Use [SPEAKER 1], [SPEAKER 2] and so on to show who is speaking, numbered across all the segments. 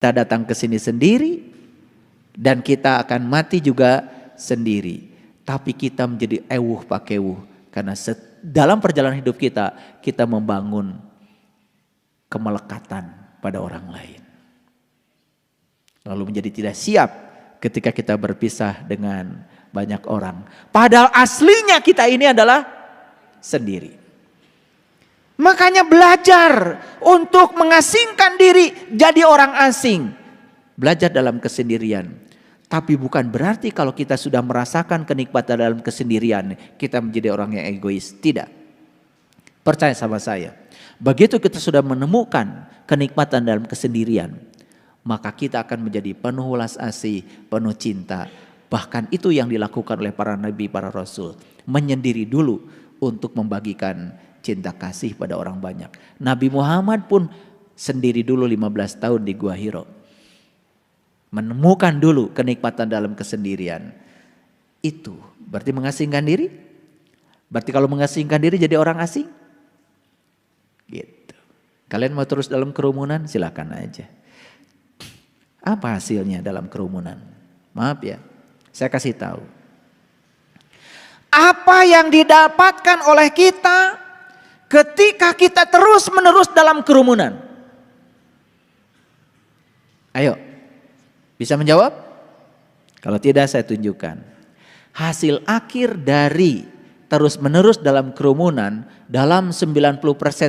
[SPEAKER 1] Kita datang ke sini sendiri dan kita akan mati juga sendiri. Tapi kita menjadi ewuh pakewuh karena dalam perjalanan hidup kita membangun kemelekatan pada orang lain. Lalu menjadi tidak siap ketika kita berpisah dengan banyak orang. Padahal aslinya kita ini adalah sendiri. Makanya belajar untuk mengasingkan diri jadi orang asing. Belajar dalam kesendirian. Tapi bukan berarti kalau kita sudah merasakan kenikmatan dalam kesendirian, kita menjadi orang yang egois. Tidak. Percaya sama saya. Begitu kita sudah menemukan kenikmatan dalam kesendirian, maka kita akan menjadi penuh welas asih, penuh cinta. Bahkan itu yang dilakukan oleh para nabi, para rasul. Menyendiri dulu untuk membagikan cinta kasih pada orang banyak. Nabi Muhammad pun sendiri dulu 15 tahun di Gua Hiro. Menemukan dulu kenikmatan dalam kesendirian. Itu berarti mengasingkan diri? Berarti kalau mengasingkan diri jadi orang asing? Gitu. Kalian mau terus dalam kerumunan? Silakan aja. Apa hasilnya dalam kerumunan? Maaf ya, saya kasih tahu. Apa yang didapatkan oleh kita ketika kita terus menerus dalam kerumunan? Ayo, bisa menjawab? Kalau tidak saya tunjukkan. Hasil akhir dari terus menerus dalam kerumunan dalam 90%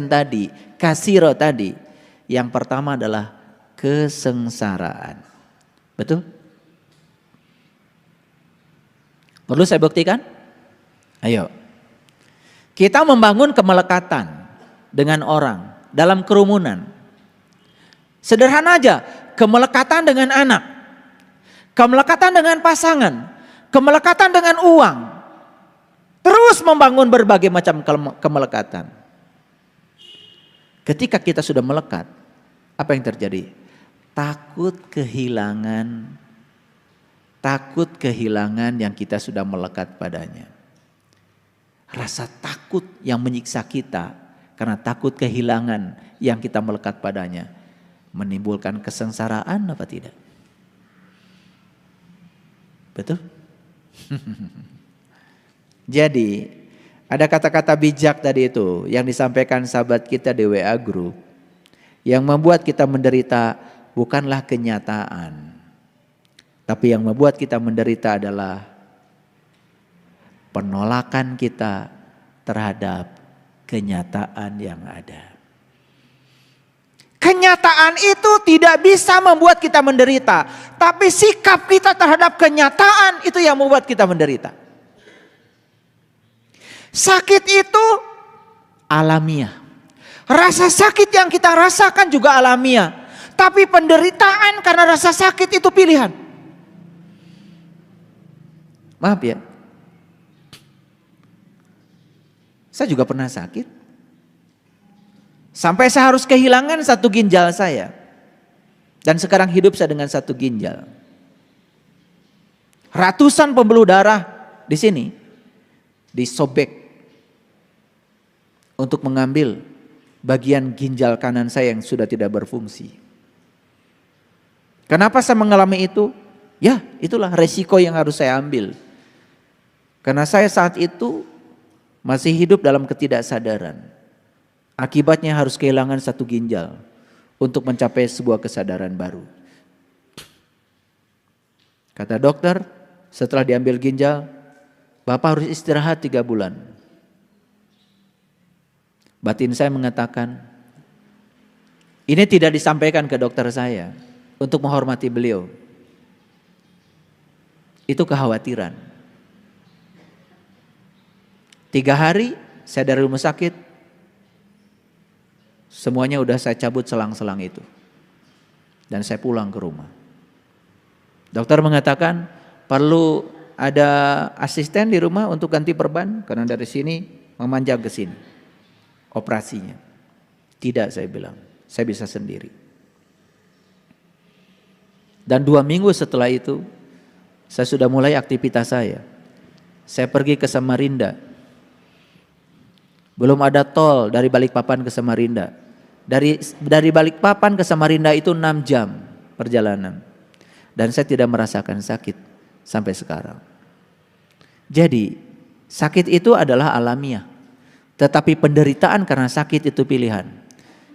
[SPEAKER 1] tadi, kasiro tadi. Yang pertama adalah kesengsaraan. Betul? Perlu saya buktikan? Ayo. Kita membangun kemelekatan dengan orang dalam kerumunan. Sederhana aja, kemelekatan dengan anak, kemelekatan dengan pasangan, kemelekatan dengan uang. Terus membangun berbagai macam kemelekatan. Ketika kita sudah melekat, apa yang terjadi? Takut kehilangan yang kita sudah melekat padanya. Rasa takut yang menyiksa kita karena takut kehilangan yang kita melekat padanya menimbulkan kesengsaraan apa tidak? Betul? Jadi ada kata-kata bijak tadi itu yang disampaikan sahabat kita di WA Group yang membuat kita menderita bukanlah kenyataan, tapi yang membuat kita menderita adalah penolakan kita terhadap kenyataan yang ada. Kenyataan itu tidak bisa membuat kita menderita, tapi sikap kita terhadap kenyataan itu yang membuat kita menderita. Sakit itu alamiah. Rasa sakit yang kita rasakan juga alamiah. Tapi penderitaan karena rasa sakit itu pilihan. Maaf ya. Saya juga pernah sakit. Sampai saya harus kehilangan satu ginjal saya. Dan sekarang hidup saya dengan satu ginjal. Ratusan pembuluh darah di sini disobek untuk mengambil bagian ginjal kanan saya yang sudah tidak berfungsi. Kenapa saya mengalami itu? Ya, itulah resiko yang harus saya ambil. Karena saya saat itu masih hidup dalam ketidaksadaran. Akibatnya harus kehilangan satu ginjal untuk mencapai sebuah kesadaran baru. Kata dokter, setelah diambil ginjal, Bapak harus istirahat 3 bulan. Batin saya mengatakan, ini tidak disampaikan ke dokter saya untuk menghormati beliau. Itu kekhawatiran. 3 hari saya dari rumah sakit, semuanya udah saya cabut selang-selang itu. Dan saya pulang ke rumah. Dokter mengatakan perlu ada asisten di rumah untuk ganti perban karena dari sini memanjang ke sini operasinya. Tidak, saya bilang, saya bisa sendiri. Dan 2 minggu setelah itu saya sudah mulai aktivitas saya. Saya pergi ke Samarinda. Belum ada tol dari Balikpapan ke Samarinda. Dari Balikpapan ke Samarinda itu 6 jam. perjalanan. Dan saya tidak merasakan sakit sampai sekarang. Jadi sakit itu adalah alamiah. Tetapi penderitaan karena sakit itu pilihan.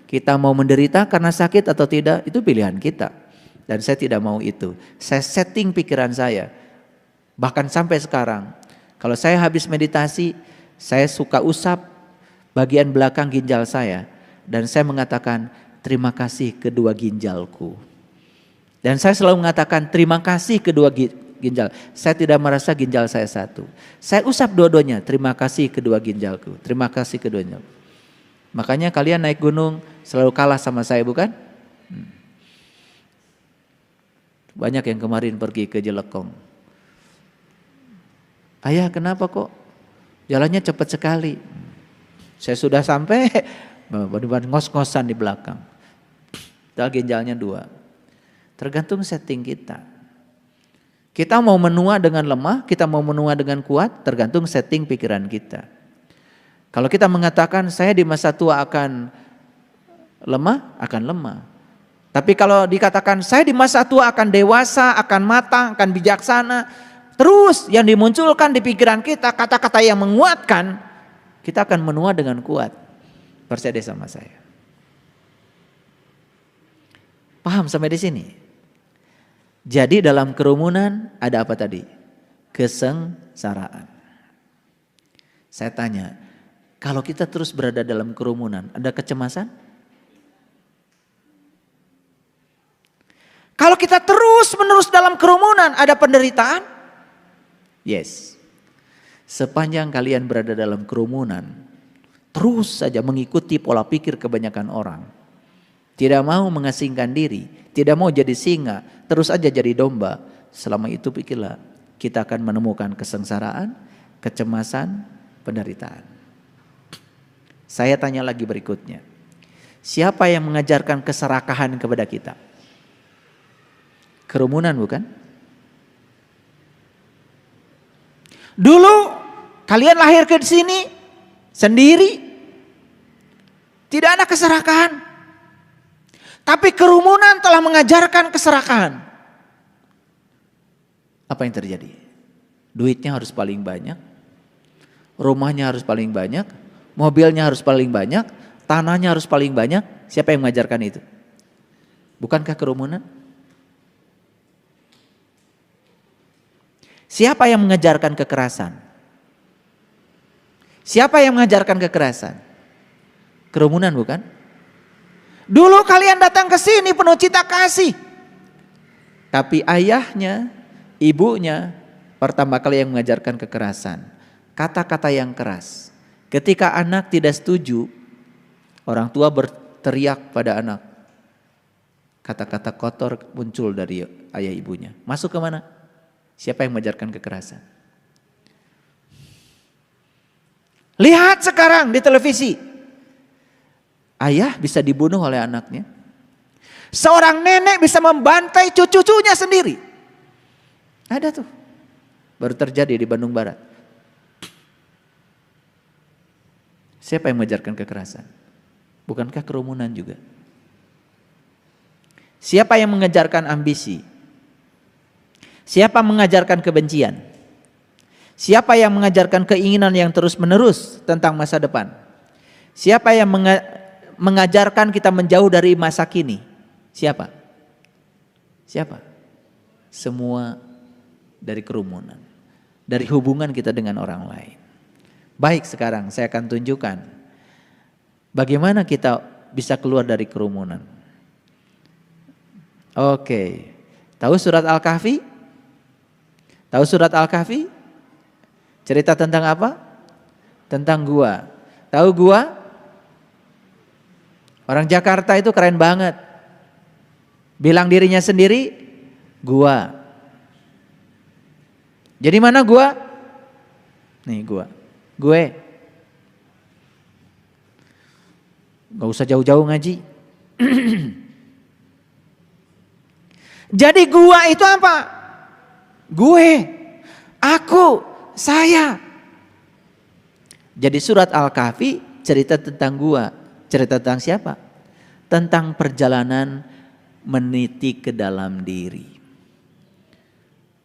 [SPEAKER 1] Kita mau menderita karena sakit atau tidak, itu pilihan kita. Dan saya tidak mau itu. Saya setting pikiran saya. Bahkan sampai sekarang, kalau saya habis meditasi, saya suka usap bagian belakang ginjal saya. Dan saya mengatakan, terima kasih kedua ginjalku. Dan saya selalu mengatakan, terima kasih kedua ginjal. Saya tidak merasa ginjal saya satu. Saya usap dua-duanya, terima kasih kedua ginjalku. Terima kasih keduanya. Makanya kalian naik gunung selalu kalah sama saya, bukan? Banyak yang kemarin pergi ke Jelekong. Ayah, kenapa kok jalannya cepat sekali? Saya sudah sampai ngos-ngosan di belakang. Padahal ginjalnya 2. Tergantung setting kita. Kita mau menua dengan lemah, kita mau menua dengan kuat, tergantung setting pikiran kita. Kalau kita mengatakan saya di masa tua akan lemah, akan lemah. Tapi kalau dikatakan saya di masa tua akan dewasa, akan matang, akan bijaksana, terus yang dimunculkan di pikiran kita kata-kata yang menguatkan, kita akan menua dengan kuat. Percaya deh sama saya. Paham sampai di sini? Jadi dalam kerumunan ada apa tadi? Kesengsaraan. Saya tanya, kalau kita terus berada dalam kerumunan, ada kecemasan? Kalau kita terus-menerus dalam kerumunan, ada penderitaan? Yes. Sepanjang kalian berada dalam kerumunan, terus saja mengikuti pola pikir kebanyakan orang. Tidak mau mengasingkan diri, tidak mau jadi singa, terus aja jadi domba. Selama itu pikirlah, kita akan menemukan kesengsaraan, kecemasan, penderitaan. Saya tanya lagi berikutnya. Siapa yang mengajarkan keserakahan kepada kita? Kerumunan bukan? Dulu kalian lahir ke sini sendiri. Tidak ada keserakahan. Tapi kerumunan telah mengajarkan keserakahan. Apa yang terjadi? Duitnya harus paling banyak. Rumahnya harus paling banyak. Mobilnya harus paling banyak. Tanahnya harus paling banyak. Siapa yang mengajarkan itu? Bukankah kerumunan? Siapa yang mengajarkan kekerasan? Siapa yang mengajarkan kekerasan? Kerumunan bukan? Dulu kalian datang ke sini penuh cita kasih. Tapi ayahnya, ibunya pertama kali yang mengajarkan kekerasan. Kata-kata yang keras. Ketika anak tidak setuju, orang tua berteriak pada anak. Kata-kata kotor muncul dari ayah ibunya. Masuk ke mana? Siapa yang mengajarkan kekerasan? Lihat sekarang di televisi. Ayah bisa dibunuh oleh anaknya. Seorang nenek bisa membantai cucu-cucunya sendiri. Ada tuh. Baru terjadi di Bandung Barat. Siapa yang mengajarkan kekerasan? Bukankah kerumunan juga? Siapa yang mengajarkan ambisi? Siapa mengajarkan kebencian? Siapa yang mengajarkan keinginan yang terus-menerus tentang masa depan? Siapa yang mengajarkan kita menjauh dari masa kini? Siapa? Siapa? Semua dari kerumunan. Dari hubungan kita dengan orang lain. Baik, sekarang saya akan tunjukkan bagaimana kita bisa keluar dari kerumunan. Oke. Tahu surat Al-Kahfi? Tahu surat Al-Kahfi? Cerita tentang apa? Tentang gua. Tahu gua? Orang Jakarta itu keren banget. Bilang dirinya sendiri, gua. Jadi mana gua? Nih gua. Gue. Gak usah jauh-jauh ngaji. Jadi gua itu apa? Gue. Aku. Saya. Jadi surat Al-Kahfi cerita tentang gua. Cerita tentang siapa? Tentang perjalanan meniti ke dalam diri.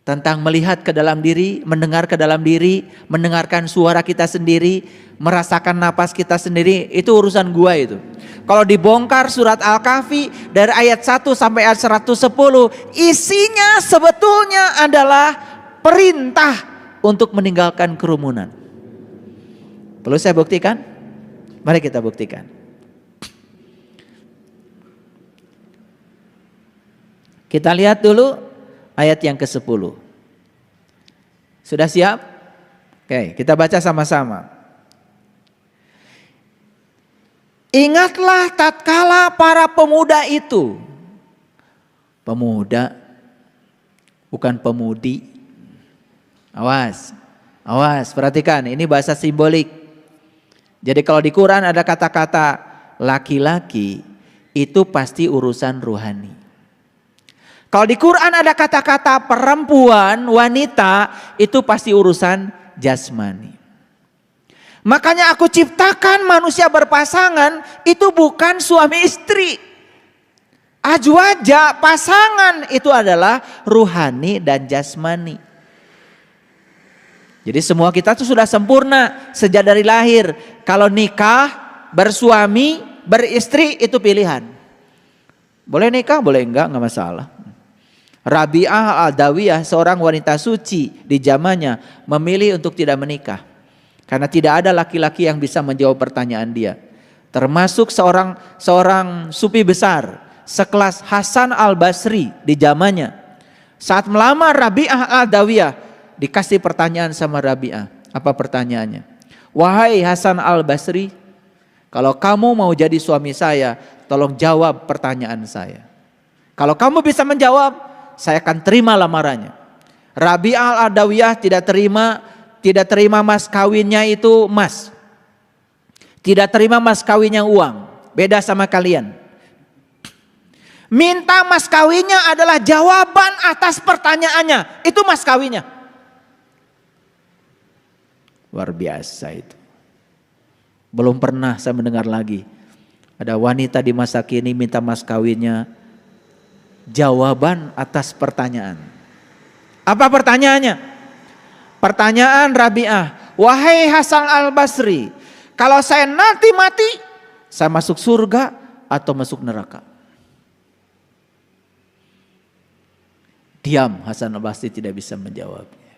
[SPEAKER 1] Tentang melihat ke dalam diri, mendengar ke dalam diri, mendengarkan suara kita sendiri, merasakan napas kita sendiri, itu urusan gua itu. Kalau dibongkar surat Al-Kahfi dari ayat 1 sampai ayat 110, isinya sebetulnya adalah perintah untuk meninggalkan kerumunan. Perlu saya buktikan? Mari kita buktikan. Kita lihat dulu ayat yang ke-10. Sudah siap? Oke, kita baca sama-sama. Ingatlah tatkala para pemuda itu. Pemuda, bukan pemudi. Awas, awas, perhatikan, ini bahasa simbolik. Jadi kalau di Quran ada kata-kata laki-laki, itu pasti urusan rohani. Kalau di Quran ada kata-kata perempuan, wanita, itu pasti urusan jasmani. Makanya aku ciptakan manusia berpasangan, itu bukan suami istri. Azwaja, pasangan, itu adalah ruhani dan jasmani. Jadi semua kita itu sudah sempurna sejak dari lahir. Kalau nikah, bersuami, beristri, itu pilihan. Boleh nikah, boleh enggak masalah. Rabi'ah Al-Adawiyah, seorang wanita suci di zamannya, memilih untuk tidak menikah. Karena tidak ada laki-laki yang bisa menjawab pertanyaan dia. Termasuk seorang sufi besar, sekelas Hasan Al-Basri di zamannya. Saat melamar Rabi'ah Al-Adawiyah, dikasih pertanyaan sama Rabi'ah. Apa pertanyaannya? Wahai Hasan Al-Basri, kalau kamu mau jadi suami saya, tolong jawab pertanyaan saya. Kalau kamu bisa menjawab, saya akan terima lamarannya. Rabi'ah Al-Adawiyah tidak terima mas kawinnya itu emas. Tidak terima mas kawinnya uang. Beda sama kalian. Minta mas kawinnya adalah jawaban atas pertanyaannya. Itu mas kawinnya. Luar biasa itu. Belum pernah saya mendengar lagi. Ada wanita di masa kini minta mas kawinnya jawaban atas pertanyaan. Apa pertanyaannya? Pertanyaan Rabi'ah, wahai Hasan Al-Basri, kalau saya nanti mati, saya masuk surga atau masuk neraka? Diam, Hasan Al-Basri tidak bisa menjawabnya.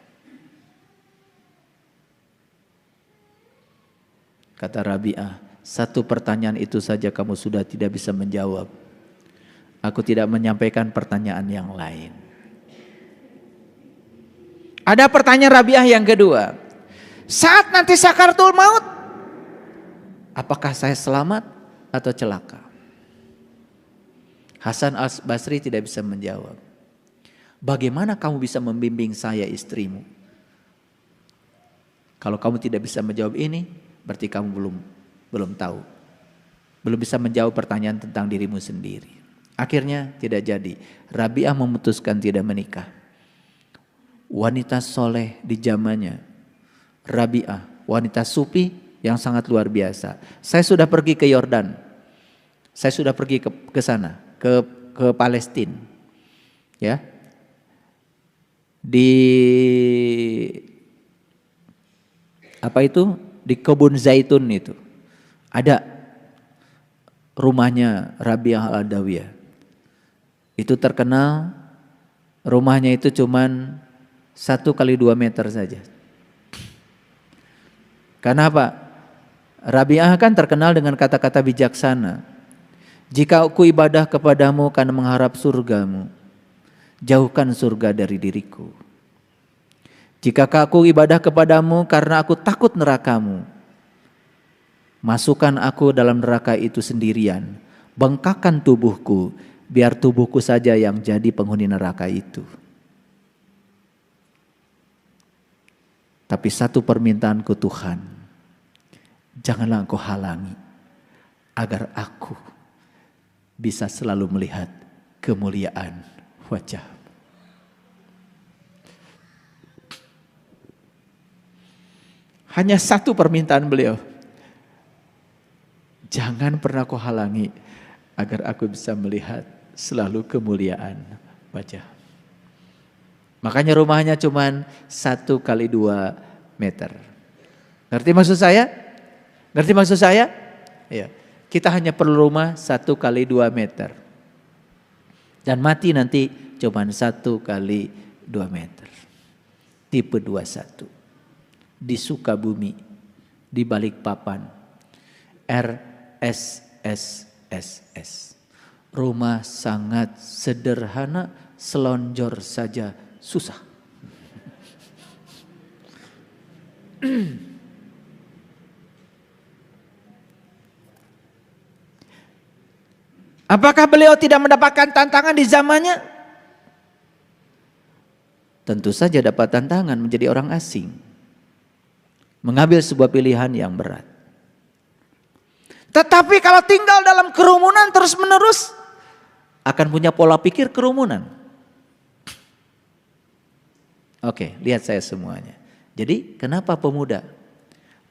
[SPEAKER 1] Kata Rabi'ah, satu pertanyaan itu saja kamu sudah tidak bisa menjawab. Aku tidak menyampaikan pertanyaan yang lain. Ada pertanyaan Rabi'ah yang kedua. Saat nanti sakaratul maut, apakah saya selamat atau celaka? Hasan Al-Basri tidak bisa menjawab. Bagaimana kamu bisa membimbing saya istrimu? Kalau kamu tidak bisa menjawab ini, berarti kamu belum tahu. Belum bisa menjawab pertanyaan tentang dirimu sendiri. Akhirnya tidak jadi. Rabi'ah memutuskan tidak menikah. Wanita soleh di zamannya. Rabi'ah, wanita sufi yang sangat luar biasa. Saya sudah pergi ke Yordan. Saya sudah pergi ke sana, ke Palestina. Ya. Di apa itu? Di kebun zaitun itu. Ada rumahnya Rabi'ah Al-Adawiyah. Itu terkenal, rumahnya itu cuman 1 kali 2 meter saja. Karena apa? Rabi'ah kan terkenal dengan kata-kata bijaksana. Jika aku ibadah kepadamu karena mengharap surgamu, jauhkan surga dari diriku. Jika aku ibadah kepadamu karena aku takut nerakamu, masukkan aku dalam neraka itu sendirian. Bengkakkan tubuhku, biar tubuhku saja yang jadi penghuni neraka itu. Tapi satu permintaanku Tuhan, janganlah Engkau halangi agar aku bisa selalu melihat kemuliaan wajah. Hanya satu permintaan beliau. Jangan pernah kau halangi agar aku bisa melihat selalu kemuliaan wajah. Makanya rumahnya cuman 1 kali 2 meter. Ngerti maksud saya? Ngerti maksud saya? Ya. Kita hanya perlu rumah 1 kali 2 meter. Dan mati nanti cuman 1 kali 2 meter. Tipe 21. Di Sukabumi, di Balikpapan, RSSSS. Rumah sangat sederhana, selonjor saja susah. Apakah beliau tidak mendapatkan tantangan di zamannya? Tentu saja dapat tantangan menjadi orang asing. Mengambil sebuah pilihan yang berat. Tetapi kalau tinggal dalam kerumunan terus menerus, akan punya pola pikir kerumunan. Oke, lihat saya semuanya. Jadi kenapa pemuda?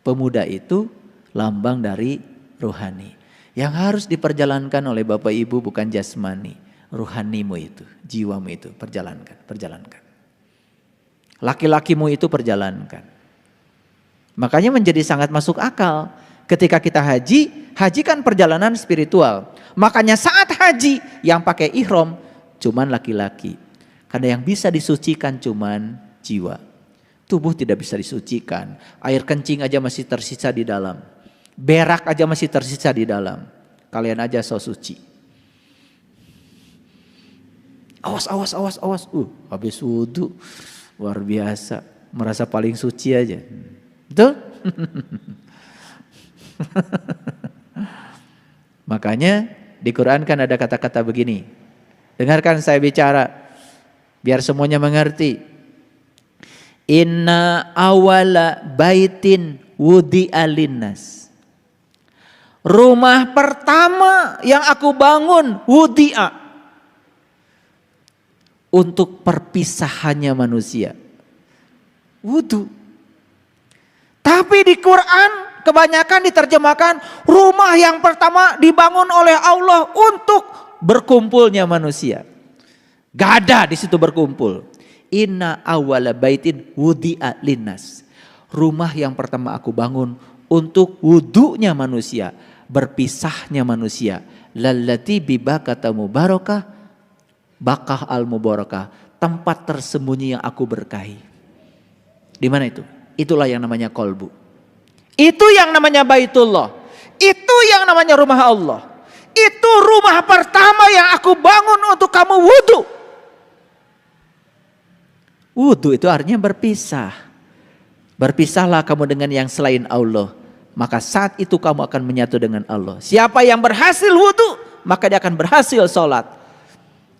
[SPEAKER 1] Pemuda itu lambang dari rohani. Yang harus diperjalankan oleh Bapak Ibu bukan jasmani. Rohanimu itu, jiwamu itu, perjalankan. Laki-lakimu itu perjalankan. Makanya menjadi sangat masuk akal. Ketika kita haji kan perjalanan spiritual. Makanya saat haji yang pakai ihram cuman laki-laki. Karena yang bisa disucikan cuman jiwa. Tubuh tidak bisa disucikan. Air kencing aja masih tersisa di dalam. Berak aja masih tersisa di dalam. Kalian aja so suci. Awas. Habis wudu luar biasa. Merasa paling suci aja. Betul? Makanya di Quran kan ada kata-kata begini. Dengarkan saya bicara biar semuanya mengerti. Inna awala baitin wudi'a linnas. Rumah pertama yang aku bangun wudi'a. Untuk perpisahannya manusia. Wudu. Tapi di Quran kebanyakan diterjemahkan rumah yang pertama dibangun oleh Allah untuk berkumpulnya manusia. Gak ada di situ berkumpul. Inna awala baitin wudi'a linnas. Rumah yang pertama aku bangun untuk wudunya manusia, berpisahnya manusia. Lallati bibakata mubarakah, bakah al mubarakah, tempat tersembunyi yang aku berkahi. Di mana itu? Itulah yang namanya kolbu. Itu yang namanya Baitullah. Itu yang namanya rumah Allah. Itu rumah pertama yang aku bangun untuk kamu wudu. Wudu itu artinya berpisah. Berpisahlah kamu dengan yang selain Allah. Maka saat itu kamu akan menyatu dengan Allah. Siapa yang berhasil wudu, maka dia akan berhasil sholat.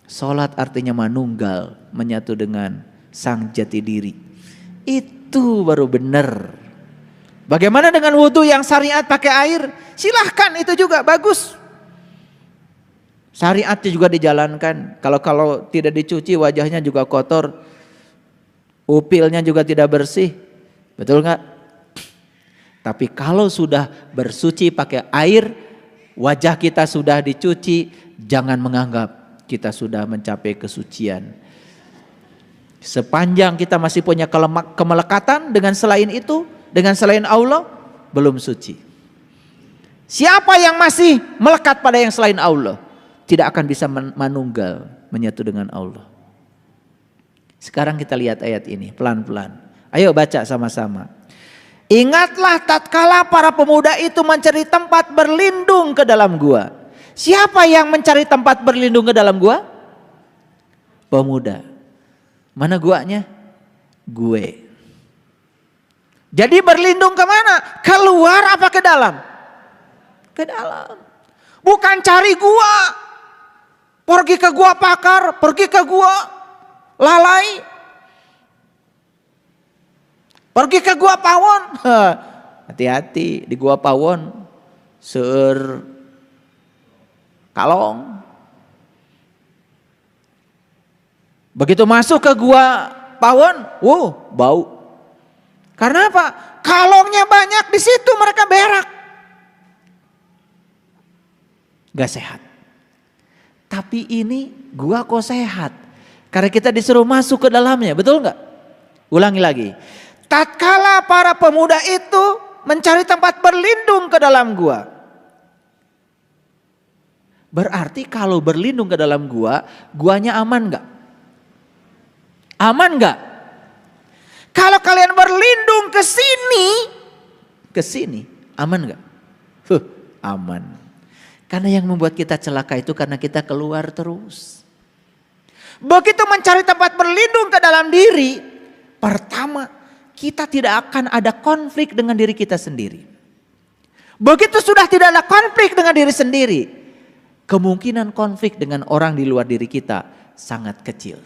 [SPEAKER 1] Sholat artinya manunggal, menyatu dengan sang jati diri. Itu baru benar. Bagaimana dengan wudu yang syariat pakai air? Silahkan, itu juga bagus. Syariatnya juga dijalankan. Kalau tidak dicuci wajahnya juga kotor. Upilnya juga tidak bersih. Betul nggak? Tapi kalau sudah bersuci pakai air, wajah kita sudah dicuci, jangan menganggap kita sudah mencapai kesucian. Sepanjang kita masih punya kemelekatan dengan selain itu, dengan selain Allah, belum suci. Siapa yang masih melekat pada yang selain Allah, tidak akan bisa manunggal, menyatu dengan Allah. Sekarang kita lihat ayat ini pelan-pelan. Ayo baca sama-sama. Ingatlah tatkala para pemuda itu mencari tempat berlindung ke dalam gua. Siapa yang mencari tempat berlindung ke dalam gua? Pemuda. Mana guanya? Gue. Jadi berlindung kemana? Keluar apa ke dalam? Ke dalam. Bukan cari gua. Pergi ke gua Pakar, pergi ke gua Lalai. Pergi ke gua Pawon. Hati-hati di gua Pawon. Seur kalong. Begitu masuk ke gua Pawon, bau. Karena apa? Kalongnya banyak di situ, mereka berak. Gak sehat. Tapi ini gua kok sehat. Karena kita disuruh masuk ke dalamnya, betul nggak? Ulangi lagi. Tatkala para pemuda itu mencari tempat berlindung ke dalam gua. Berarti kalau berlindung ke dalam gua, guanya aman nggak? Aman nggak? Kalau kalian berlindung ke sini, aman nggak? Aman. Karena yang membuat kita celaka itu karena kita keluar terus. Begitu mencari tempat berlindung ke dalam diri, pertama kita tidak akan ada konflik dengan diri kita sendiri. Begitu sudah tidak ada konflik dengan diri sendiri, kemungkinan konflik dengan orang di luar diri kita sangat kecil.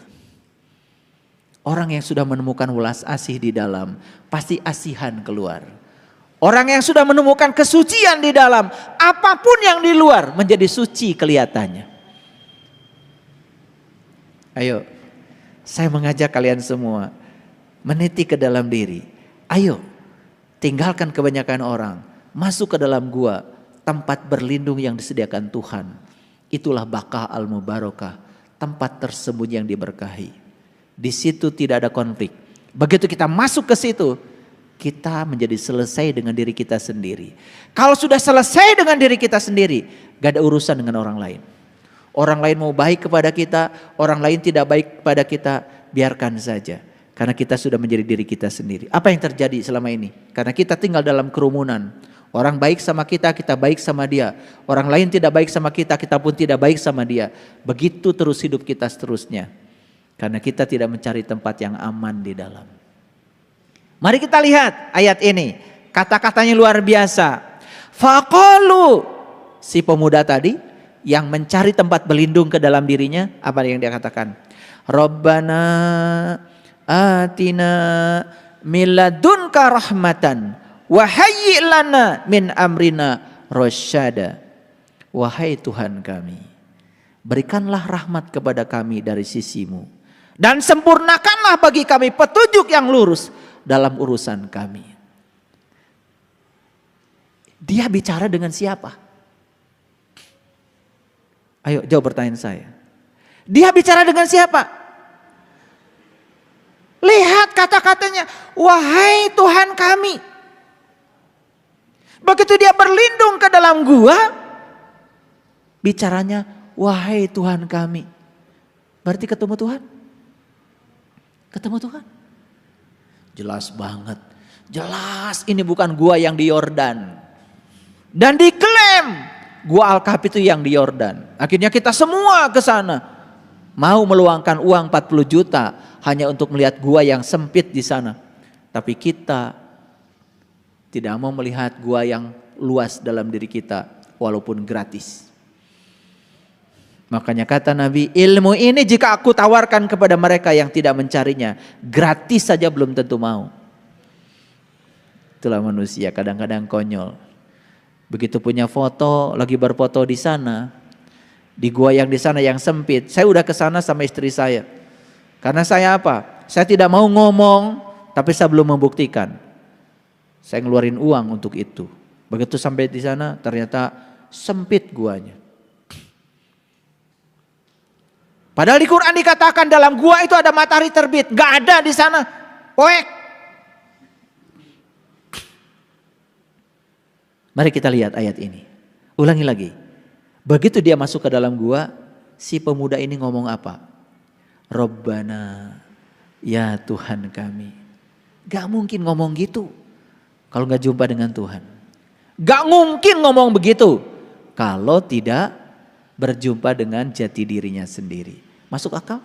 [SPEAKER 1] Orang yang sudah menemukan welas asih di dalam, pasti asihan keluar. Orang yang sudah menemukan kesucian di dalam, apapun yang di luar menjadi suci kelihatannya. Ayo, saya mengajak kalian semua meniti ke dalam diri. Ayo, tinggalkan kebanyakan orang, masuk ke dalam gua, tempat berlindung yang disediakan Tuhan. Itulah Baqah al-Mubarakah, tempat tersembunyi yang diberkahi. Di situ tidak ada konflik. Begitu kita masuk ke situ, kita menjadi selesai dengan diri kita sendiri. Kalau sudah selesai dengan diri kita sendiri, gak ada urusan dengan orang lain. Orang lain mau baik kepada kita, orang lain tidak baik kepada kita, biarkan saja. Karena kita sudah menjadi diri kita sendiri. Apa yang terjadi selama ini? Karena kita tinggal dalam kerumunan. Orang baik sama kita, kita baik sama dia. Orang lain tidak baik sama kita, kita pun tidak baik sama dia. Begitu terus hidup kita seterusnya. Karena kita tidak mencari tempat yang aman di dalam. Mari kita lihat ayat ini. Kata-katanya luar biasa. Faqalu, si pemuda tadi yang mencari tempat berlindung ke dalam dirinya, apa yang dia katakan? Rabbana atina min ladunka rahmatan wa hayyi' lana min amrina rasyada. Wahai Tuhan kami, berikanlah rahmat kepada kami dari sisimu dan sempurnakanlah bagi kami petunjuk yang lurus dalam urusan kami. Dia bicara dengan siapa? Ayo jawab pertanyaan saya. Dia bicara dengan siapa? Lihat kata-katanya, wahai Tuhan kami. Begitu dia berlindung ke dalam gua, bicaranya wahai Tuhan kami. Berarti ketemu Tuhan? Ketemu Tuhan? Jelas banget. Jelas ini bukan gua yang di Yordan. Dan diklaim gua Al-Kahfi itu yang di Yordan. Akhirnya kita semua ke sana. Mau meluangkan uang 40 juta hanya untuk melihat gua yang sempit di sana. Tapi kita tidak mau melihat gua yang luas dalam diri kita walaupun gratis. Makanya kata Nabi, ilmu ini jika aku tawarkan kepada mereka yang tidak mencarinya, gratis saja belum tentu mau. Itulah manusia kadang-kadang konyol. Begitu punya foto, lagi berfoto di sana, di gua yang di sana yang sempit. Saya udah ke sana sama istri saya. Karena saya apa? Saya tidak mau ngomong, tapi saya belum membuktikan. Saya ngeluarin uang untuk itu. Begitu sampai di sana, ternyata sempit guanya. Padahal di Quran dikatakan dalam gua itu ada matahari terbit. Gak ada di sana. Poek. Mari kita lihat ayat ini. Ulangi lagi. Begitu dia masuk ke dalam gua, si pemuda ini ngomong apa? Rabbana, ya Tuhan kami. Gak mungkin ngomong gitu kalau gak jumpa dengan Tuhan. Gak mungkin ngomong begitu kalau tidak berjumpa dengan jati dirinya sendiri. Masuk akal?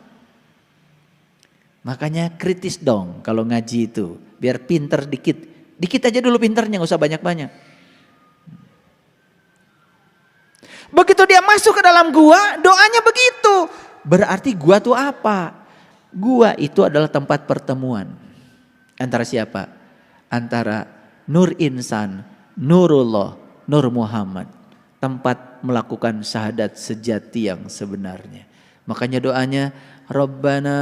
[SPEAKER 1] Makanya kritis dong kalau ngaji itu. Biar pinter dikit. Dikit aja dulu pinternya, gak usah banyak-banyak. Begitu dia masuk ke dalam gua, doanya begitu. Berarti gua tuh apa? Gua itu adalah tempat pertemuan. Antara siapa? Antara Nur Insan, Nurullah, Nur Muhammad. Tempat melakukan syahadat sejati yang sebenarnya. Makanya doanya Rabbana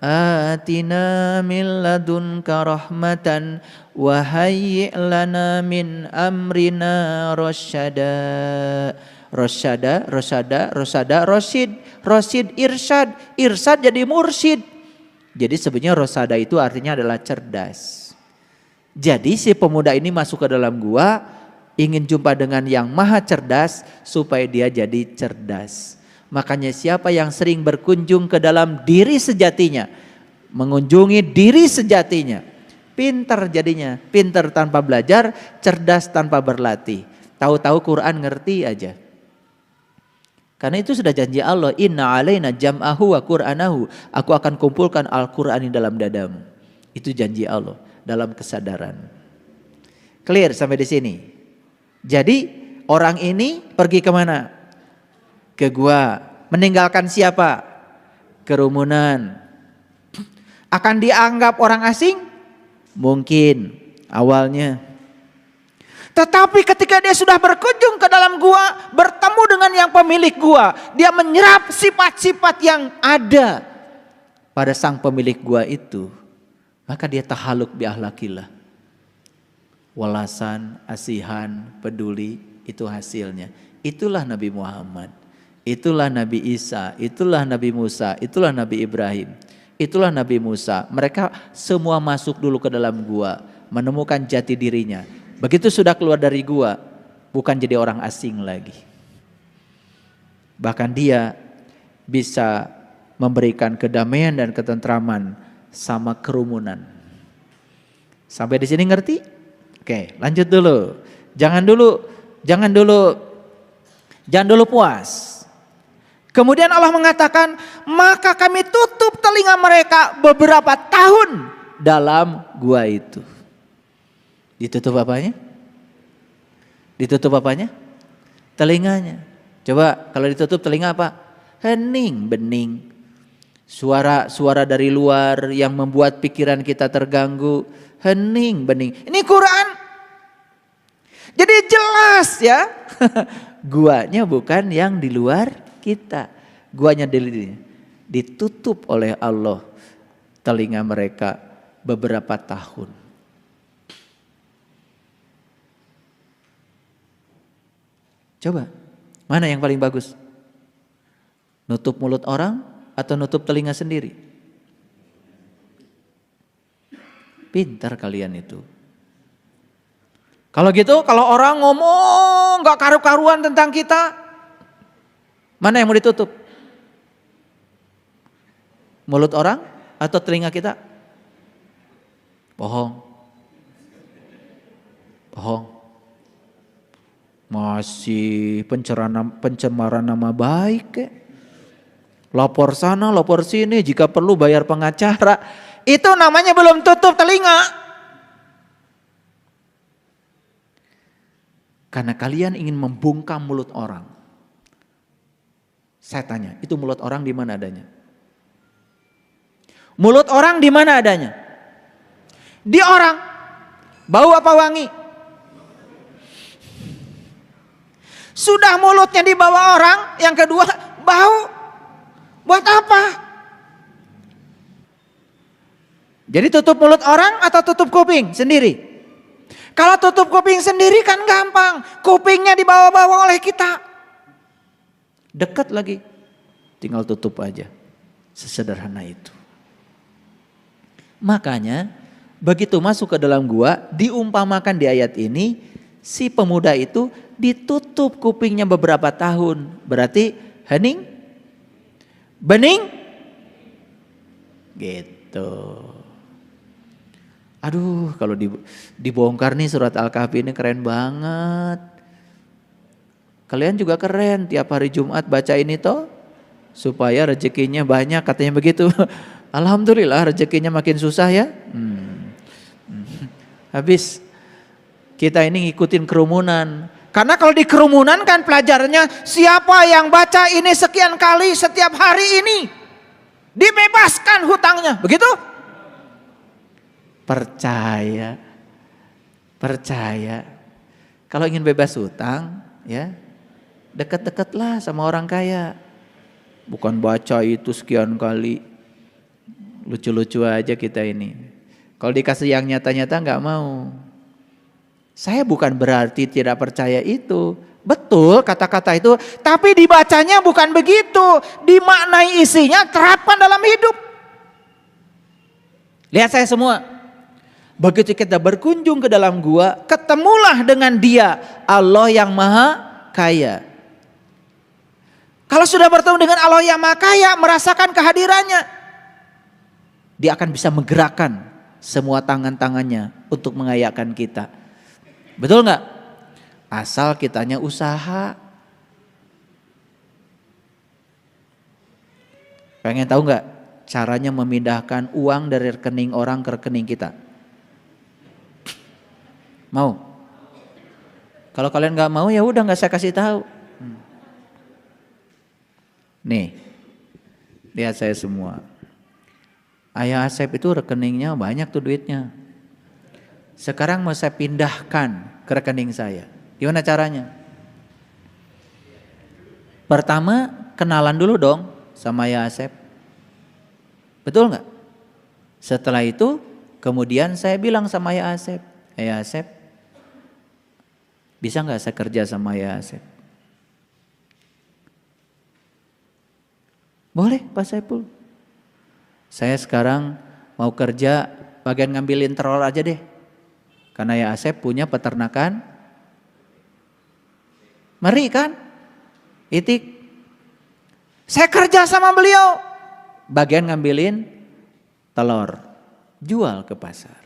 [SPEAKER 1] atina min ladunka rahmatan wa hayyi' lana min amrina rasyada Rosyada, rosyid, irsyad jadi mursyid. Jadi sebenarnya rosada itu artinya adalah cerdas. Jadi si pemuda ini masuk ke dalam gua, ingin jumpa dengan yang maha cerdas supaya dia jadi cerdas. Makanya siapa yang sering berkunjung ke dalam diri sejatinya, mengunjungi diri sejatinya, pintar jadinya. Pintar tanpa belajar, cerdas tanpa berlatih. Tahu-tahu Quran ngerti aja. Karena itu sudah janji Allah, inna alaina jam'ahu wa qur'anahu. Aku akan kumpulkan Al-Quran di dalam dadamu. Itu janji Allah dalam kesadaran. Clear sampai di sini. Jadi orang ini pergi kemana? Ke gua. Meninggalkan siapa? Kerumunan. Akan dianggap orang asing? Mungkin awalnya. Tetapi ketika dia sudah berkunjung ke dalam gua, bertemu dengan yang pemilik gua, dia menyerap sifat-sifat yang ada pada sang pemilik gua itu, maka dia tahaluk bi ahlakillah. Walasan, asihan, peduli, itu hasilnya. Itulah Nabi Muhammad, itulah Nabi Isa, itulah Nabi Musa, itulah Nabi Ibrahim, itulah Nabi Musa. Mereka semua masuk dulu ke dalam gua, menemukan jati dirinya. Begitu sudah keluar dari gua, bukan jadi orang asing lagi. Bahkan dia bisa memberikan kedamaian dan ketentraman sama kerumunan. Sampai di sini ngerti? Oke, lanjut dulu. Jangan dulu puas. Kemudian Allah mengatakan, maka kami tutup telinga mereka beberapa tahun dalam gua itu. Ditutup apanya? Telinganya. Coba kalau ditutup telinga apa? Hening, bening. Suara dari luar yang membuat pikiran kita terganggu. Hening, bening. Ini Quran. Jadi jelas ya. Guanya bukan yang di luar kita. Guanya ditutup oleh Allah telinga mereka beberapa tahun. Coba, mana yang paling bagus? Nutup mulut orang atau nutup telinga sendiri? Pintar kalian itu. Kalau gitu, kalau orang ngomong gak karu-karuan tentang kita, mana yang mau ditutup? Mulut orang atau telinga kita? Bohong. Masih pencemaran nama baik. Lapor sana, lapor sini, jika perlu bayar pengacara. Itu namanya belum tutup telinga. Karena kalian ingin membungkam mulut orang. Saya tanya, itu mulut orang di mana adanya? Mulut orang di mana adanya? Di orang. Bau apa wangi? Sudah mulutnya di bawah orang, yang kedua bau. Buat apa? Jadi tutup mulut orang atau tutup kuping sendiri? Kalau tutup kuping sendiri kan gampang. Kupingnya dibawa-bawa oleh kita. Dekat lagi. Tinggal tutup aja. Sesederhana itu. Makanya begitu masuk ke dalam gua, diumpamakan di ayat ini, si pemuda itu ditutup kupingnya beberapa tahun. Berarti hening? Bening? Gitu. Aduh, kalau dibongkar nih surat Al-Kahfi ini keren banget. Kalian juga keren, tiap hari Jumat baca ini toh, supaya rezekinya banyak, katanya begitu. Alhamdulillah rezekinya makin susah ya. Habis kita ini ngikutin kerumunan. Karena kalau di kerumunan kan pelajarannya, siapa yang baca ini sekian kali setiap hari ini, dibebaskan hutangnya. Begitu? Percaya. Kalau ingin bebas hutang, ya dekat-dekatlah sama orang kaya. Bukan baca itu sekian kali. Lucu-lucu aja kita ini. Kalau dikasih yang nyata-nyata nggak mau. Saya bukan berarti tidak percaya itu. Betul kata-kata itu, tapi dibacanya bukan begitu. Dimaknai isinya, terapkan dalam hidup. Lihat saya semua. Begitu kita berkunjung ke dalam gua, ketemulah dengan Dia, Allah yang Maha Kaya. Kalau sudah bertemu dengan Allah yang Maha Kaya, merasakan kehadirannya, Dia akan bisa menggerakkan semua tangan-tangannya untuk mengayakan kita. Betul nggak? Asal kitanya usaha. Pengen tahu nggak caranya memindahkan uang dari rekening orang ke rekening kita? Mau? Kalau kalian nggak mau ya udah nggak saya kasih tahu. Nih, lihat saya semua. Ayah Asep itu rekeningnya banyak tuh duitnya. Sekarang mau saya pindahkan ke rekening saya. Gimana caranya? Pertama kenalan dulu dong sama Ayah Asep. Betul nggak? Setelah itu kemudian saya bilang sama Ayah Asep, Ayah Asep, bisa nggak saya kerja sama Ayah Asep? Boleh Pak Saiful. Saya sekarang mau kerja bagian ngambilin telur aja deh. Karena Ayah Asep punya peternakan meri kan? Itik. Saya kerja sama beliau. Bagian ngambilin telur. Jual ke pasar.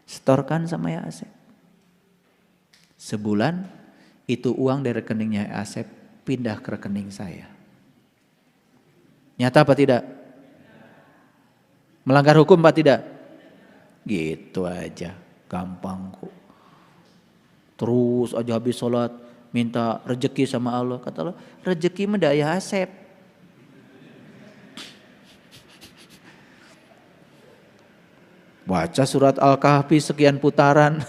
[SPEAKER 1] Setorkan sama Ayah Asep. Sebulan itu uang dari rekeningnya Ayah Asep pindah ke rekening saya. Nyata apa tidak? Melanggar hukum apa tidak? Gitu aja. Gampang kok. Terus aja habis sholat minta rezeki sama Allah. Kata Allah, rezeki mah Ayah Asep. Baca surat Al-Kahfi sekian putaran.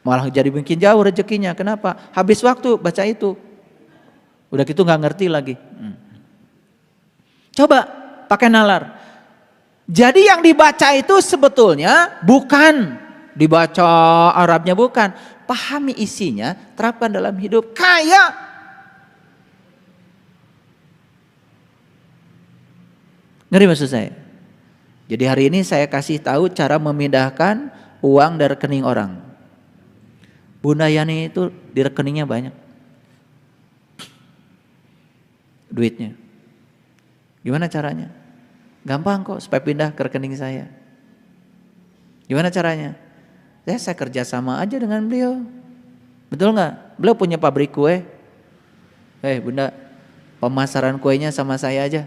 [SPEAKER 1] Malah jadi bikin jauh rezekinya. Kenapa? Habis waktu baca itu. Udah gitu gak ngerti lagi. Coba pakai nalar. Jadi yang dibaca itu sebetulnya bukan dibaca Arabnya, bukan. Pahami isinya, terapkan dalam hidup. Kaya. Ngeri maksud saya? Jadi hari ini saya kasih tahu cara memindahkan uang dari rekening orang. Bunda Yani itu di rekeningnya banyak duitnya. Gimana caranya? Gampang kok supaya pindah ke rekening saya. Gimana caranya? Saya kerja sama aja dengan beliau. Betul nggak? Beliau punya pabrik kue. Bunda, pemasaran kuenya sama saya aja.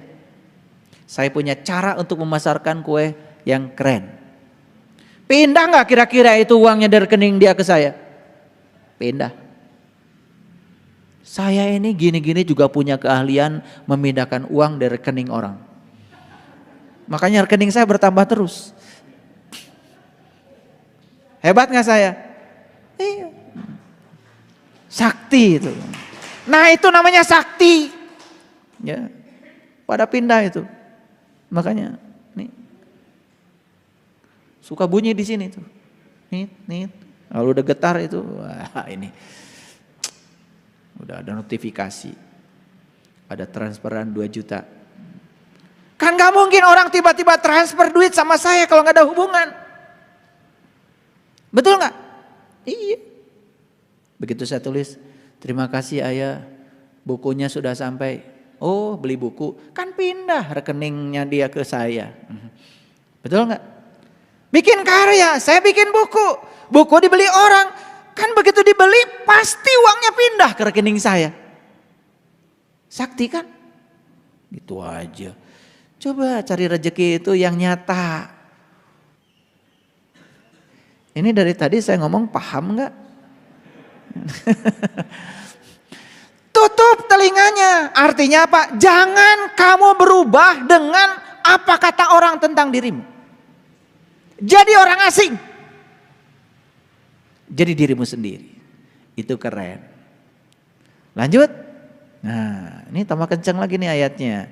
[SPEAKER 1] Saya punya cara untuk memasarkan kue yang keren. Pindah nggak kira-kira itu uangnya dari rekening dia ke saya? Pindah. Saya ini gini-gini juga punya keahlian memindahkan uang dari rekening orang. Makanya rekening saya bertambah terus. Hebat gak saya? Iya. Sakti itu. Nah itu namanya sakti. Ya. Pada pindah itu. Makanya nih. Suka bunyi di sini tuh. Nit. Kalau udah getar itu, wah ini. Udah ada notifikasi. Ada transferan 2 juta. Kan gak mungkin orang tiba-tiba transfer duit sama saya kalau gak ada hubungan. Betul gak? Iya. Begitu saya tulis, terima kasih Ayah, bukunya sudah sampai. Oh beli buku, kan pindah rekeningnya dia ke saya. Betul gak? Bikin karya, saya bikin buku. Buku dibeli orang, kan begitu dibeli pasti uangnya pindah ke rekening saya. Sakti kan? Gitu aja. Coba cari rezeki itu yang nyata. Ini dari tadi saya ngomong paham gak? Tutup telinganya. Artinya apa? Jangan kamu berubah dengan apa kata orang tentang dirimu. Jadi orang asing. Jadi dirimu sendiri. Itu keren. Lanjut. Nah ini tambah kencang lagi nih ayatnya.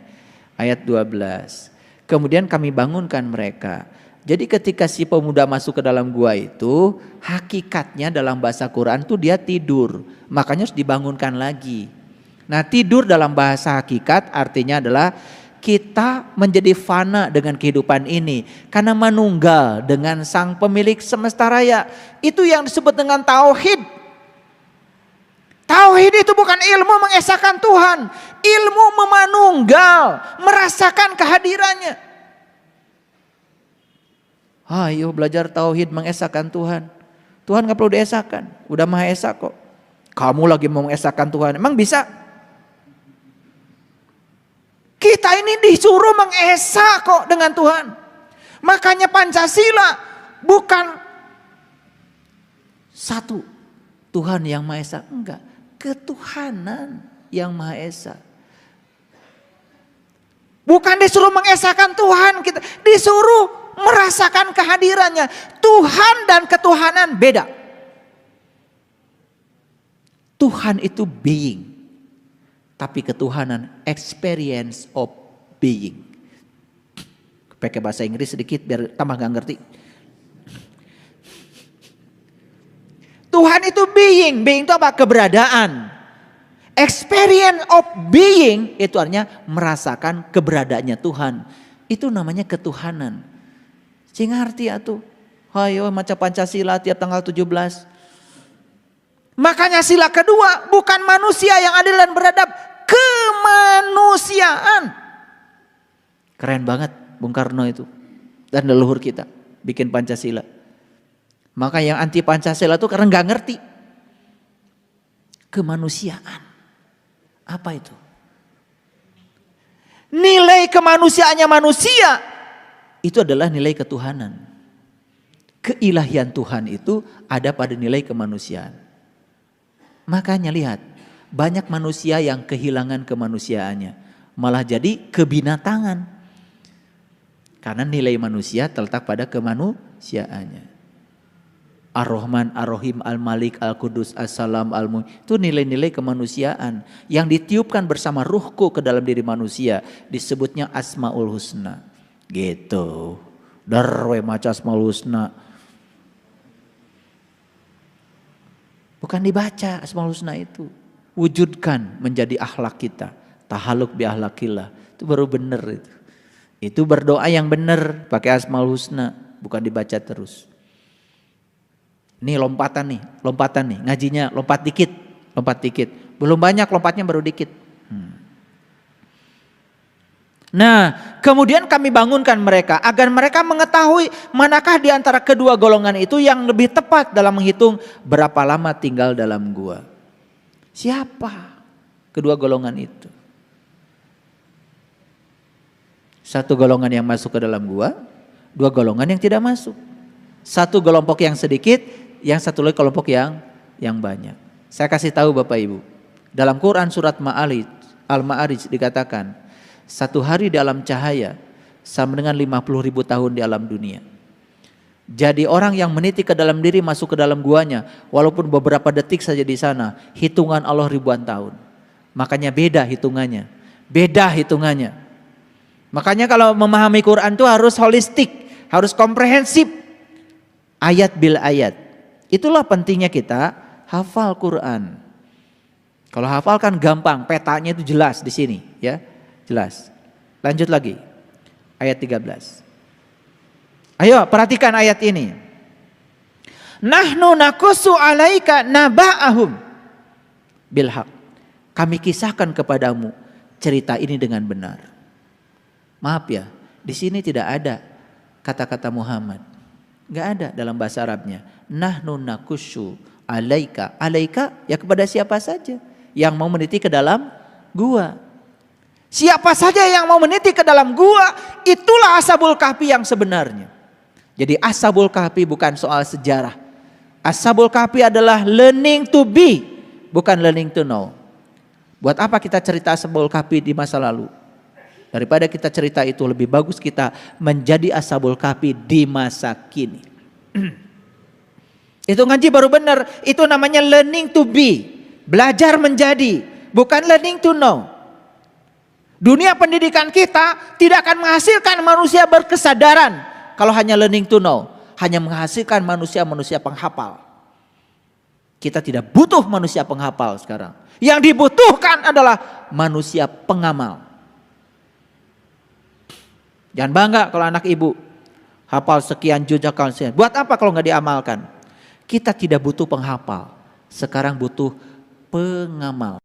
[SPEAKER 1] Ayat 12. Kemudian kami bangunkan mereka Jadi ketika si pemuda masuk ke dalam gua itu, hakikatnya dalam bahasa Quran tuh dia tidur. Makanya harus dibangunkan lagi. Nah, tidur dalam bahasa hakikat artinya adalah kita menjadi fana dengan kehidupan ini. Karena menunggal dengan sang pemilik semesta raya. Itu yang disebut dengan tauhid. Tauhid itu bukan ilmu mengesahkan Tuhan. Ilmu memanunggal, merasakan kehadirannya. Ayo belajar tauhid mengesahkan Tuhan. Tuhan gak perlu diesahkan, udah Maha Esa kok. Kamu lagi mau mengesahkan Tuhan, emang bisa? Kita ini disuruh mengesah kok dengan Tuhan. Makanya Pancasila bukan satu Tuhan yang Maha Esa, enggak, ketuhanan yang Maha Esa. Bukan disuruh mengesahkan Tuhan, kita disuruh merasakan kehadirannya. Tuhan dan ketuhanan beda. Tuhan itu being, tapi ketuhanan experience of being. Pakai bahasa Inggris sedikit biar tambah gak ngerti. Tuhan itu being, being itu apa? Keberadaan. Experience of being itu artinya merasakan keberadaannya Tuhan. Itu namanya ketuhanan. Cing ngerti ya tuh. Ayo maca Pancasila tiap tanggal 17. Makanya sila kedua bukan manusia yang adil dan beradab, kemanusiaan. Keren banget Bung Karno itu dan leluhur kita bikin Pancasila. Maka yang anti Pancasila itu karena nggak ngerti kemanusiaan. Apa itu? Nilai kemanusiaannya manusia itu adalah nilai ketuhanan. Keilahian Tuhan itu ada pada nilai kemanusiaan. Makanya lihat, banyak manusia yang kehilangan kemanusiaannya, malah jadi kebinatangan. Karena nilai manusia terletak pada kemanusiaannya. Ar-Rahman, Ar-Rahim, Al-Malik, Al-Qudus, As-Salam, Al-Mu'min. Itu nilai-nilai kemanusiaan yang ditiupkan bersama ruhku ke dalam diri manusia. Disebutnya Asmaul Husna. Gitu. Darwe maca Asmaul Husna. Bukan dibaca Asmaul Husna itu. Wujudkan menjadi akhlak kita. Tahaluk bi akhlakillah. Itu baru benar itu. Itu berdoa yang benar pakai Asmaul Husna, bukan dibaca terus. Ini lompatan nih, ngajinya lompat dikit. Belum banyak lompatnya baru dikit. Nah, kemudian kami bangunkan mereka agar mereka mengetahui manakah di antara kedua golongan itu yang lebih tepat dalam menghitung berapa lama tinggal dalam gua. Siapa kedua golongan itu? Satu golongan yang masuk ke dalam gua, dua golongan yang tidak masuk. Satu kelompok yang sedikit, yang satu lagi kelompok yang banyak. Saya kasih tahu Bapak Ibu, dalam Quran surat Al-Ma'arij dikatakan, satu hari dalam cahaya sama dengan 50.000 tahun di alam dunia. Jadi orang yang meniti ke dalam diri masuk ke dalam guanya, walaupun beberapa detik saja di sana, hitungan Allah ribuan tahun. Makanya beda hitungannya. Makanya kalau memahami Quran itu harus holistik, harus komprehensif. Ayat bil ayat. Itulah pentingnya kita hafal Quran. Kalau hafal kan gampang, petanya itu jelas di sini, ya. Jelas. Lanjut lagi. Ayat 13. Ayo perhatikan ayat ini. Nahnu nakusu alaika naba'ahum bilhaq. Kami kisahkan kepadamu cerita ini dengan benar. Maaf ya, di sini tidak ada kata-kata Muhammad. Enggak ada dalam bahasa Arabnya. Nahnu nakusu alaika. Alaika ya kepada siapa saja yang mau meniti ke dalam gua. Siapa saja yang mau meniti ke dalam gua, itulah Ashabul Kahfi yang sebenarnya. Jadi Ashabul Kahfi bukan soal sejarah. Ashabul Kahfi adalah learning to be, bukan learning to know. Buat apa kita cerita Ashabul Kahfi di masa lalu? Daripada kita cerita itu, lebih bagus kita menjadi Ashabul Kahfi di masa kini. Itu ngaji baru benar. Itu namanya learning to be. Belajar menjadi, bukan learning to know. Dunia pendidikan kita tidak akan menghasilkan manusia berkesadaran kalau hanya learning to know, hanya menghasilkan manusia-manusia penghafal. Kita tidak butuh manusia penghafal sekarang. Yang dibutuhkan adalah manusia pengamal. Jangan bangga kalau anak ibu hafal sekian juz. Buat apa kalau nggak diamalkan? Kita tidak butuh penghafal. Sekarang butuh pengamal.